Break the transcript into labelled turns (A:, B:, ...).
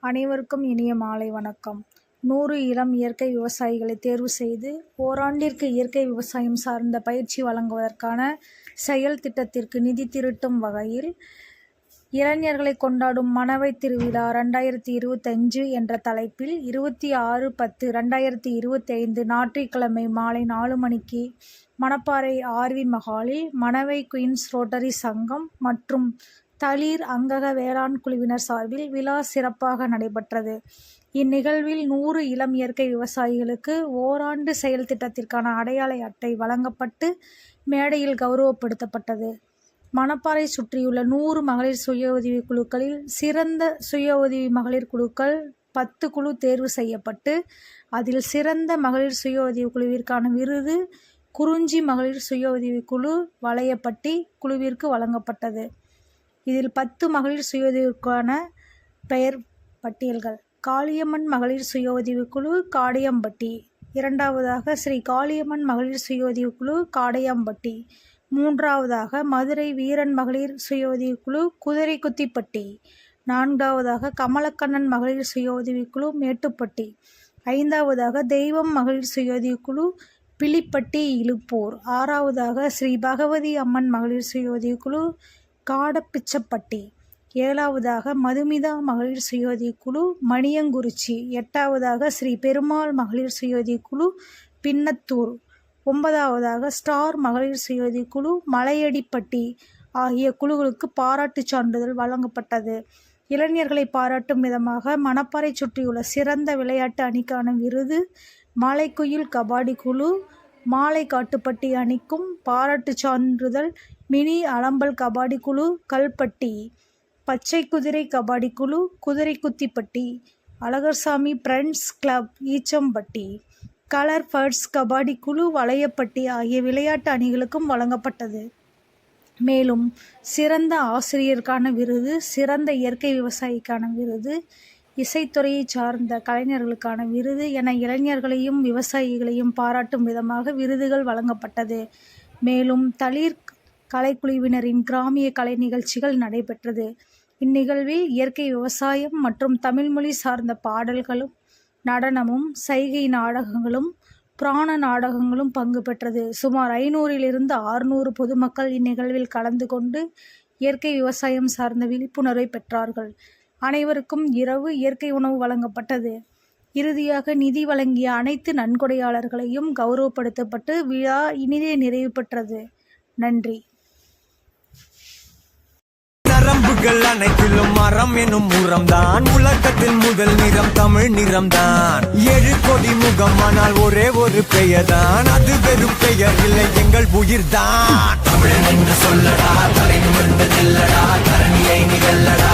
A: அனைவருக்கும் இனிய மாலை வணக்கம். 100 இளம் இயற்கை விவசாயிகளை தேர்வு செய்து ஓராண்டிற்கு இயற்கை விவசாயம் சார்ந்த பயிற்சி வழங்குவதற்கான செயல் திட்டத்திற்கு நிதி திரட்டும் வகையில் இளைஞர்களை கொண்டாடும் மணவை திருவிழா 2025 என்ற தலைப்பில் 26/10/2025 ஞாயிற்றுக்கிழமை மாலை 4 மணிக்கு மணப்பாறை ஆர்வி மகாலில் மணவை குயின்ஸ் ரோட்டரி சங்கம் மற்றும் தளிர் அங்கக வேளாண் குழுவினர் சார்பில் விழா சிறப்பாக நடைபெற்றது. இந்நிகழ்வில் 100 இளம் இயற்கை விவசாயிகளுக்கு ஓராண்டு செயல் திட்டத்திற்கான அடையாள அட்டை வழங்கப்பட்டு மேடையில் கௌரவப்படுத்தப்பட்டது. மணப்பாறை சுற்றியுள்ள 100 மகளிர் சுய உதவி குழுக்களில் சிறந்த சுய உதவி மகளிர் குழுக்கள் 10 குழு தேர்வு செய்யப்பட்டு அதில் சிறந்த மகளிர் சுய உதவி குழுவிற்கான விருது குறிஞ்சி மகளிர் சுய உதவி குழு வலையப்பட்டி குழுவிற்கு வழங்கப்பட்டது. இதில் 10 மகளிர் சுய உதவிக்கான பெயர் பட்டியல்கள்: காளியம்மன் மகளிர் சுய உதவி குழு காடையம்பட்டி, இரண்டாவதாக ஸ்ரீ காளியம்மன் மகளிர் சுய உதவி குழு காடையம்பட்டி, மூன்றாவதாக மதுரை வீரன் மகளிர் சுய உதவி குழு குதிரைக்குத்திப்பட்டி, நான்காவதாக கமலக்கண்ணன் மகளிர் சுய உதவி குழு மேட்டுப்பட்டி, ஐந்தாவதாக தெய்வம் மகளிர் சுய உதவி குழு பிலிப்பட்டி இலுப்பூர், ஆறாவதாக ஸ்ரீ பகவதி அம்மன் மகளிர் சுய உதவி குழு காடப்பிச்சப்பட்டி, ஏழாவதாக மதுமிதா மகளிர் சுய உதவி குழு மணியங்குறிச்சி, எட்டாவதாக ஸ்ரீ பெருமாள் மகளிர் சுய உதவி குழு பின்னத்தூர், ஒன்பதாவதாக ஸ்டார் மகளிர் சுய உதவி குழு மலையடிப்பட்டி ஆகிய குழுக்களுக்கு பாராட்டுச் சான்றிதழ் வழங்கப்பட்டது. இளைஞர்களை பாராட்டும் விதமாக மணப்பாறை சுற்றியுள்ள சிறந்த விளையாட்டு அணிக்கான விருது மாலைக்குயில் கபாடி குழு மாலைக்காட்டுப்பட்டி அணிக்கும் பாராட்டுச் சான்றிதழ் மினி அலம்பல் கபாடி குழு கல்பட்டி, பச்சை குதிரை கபாடி குழு Kuthiraikuthippatti, Alagarsamy friends club Eechampatti, colour birds kabaddi குழு வலையப்பட்டி ஆகிய விளையாட்டு அணிகளுக்கும் வழங்கப்பட்டது. மேலும் சிறந்த ஆசிரியருக்கான விருது, சிறந்த இயற்கை விவசாயிக்கான விருது, இசைத்துறையை சார்ந்த கலைஞர்களுக்கான விருது என இளைஞர்களையும் விவசாயிகளையும் பாராட்டும் விதமாக விருதுகள் வழங்கப்பட்டது. மேலும் தளிர் கலைக்குழுவினரின் கிராமிய கலை நிகழ்ச்சிகள் நடைபெற்றது. இந்நிகழ்வில் இயற்கை விவசாயம் மற்றும் தமிழ்மொழி சார்ந்த பாடல்களும் நடனமும் சைகை நாடகங்களும் புராண நாடகங்களும் பங்கு பெற்றது. சுமார் 500 - 600 பொதுமக்கள் இந்நிகழ்வில் கலந்து கொண்டு இயற்கை விவசாயம் சார்ந்த விழிப்புணர்வை பெற்றார்கள். அனைவருக்கும் இரவு இயற்கை உணவு வழங்கப்பட்டது. இறுதியாக நிதி வழங்கிய அனைத்து நன்கொடையாளர்களையும் கௌரவப்படுத்தப்பட்டு விழா இனிதே நிறைவு பெற்றது. நன்றி.
B: நரம்புகள் அனைத்திலும் மரம் எனும் உரம்தான், உலகத்தில் முதல் நிறம் தமிழ் நிறம்தான். 7 கோடி முகம் ஆனால் ஒரே ஒரு பெயர்தான், அது வெறும் பெயர் இல்லை எங்கள் உயிர்தான். தமிழன் என்று சொல்லடா, தலை நிமிர்ந்து நில்லடா, தரணியை நிகழடா.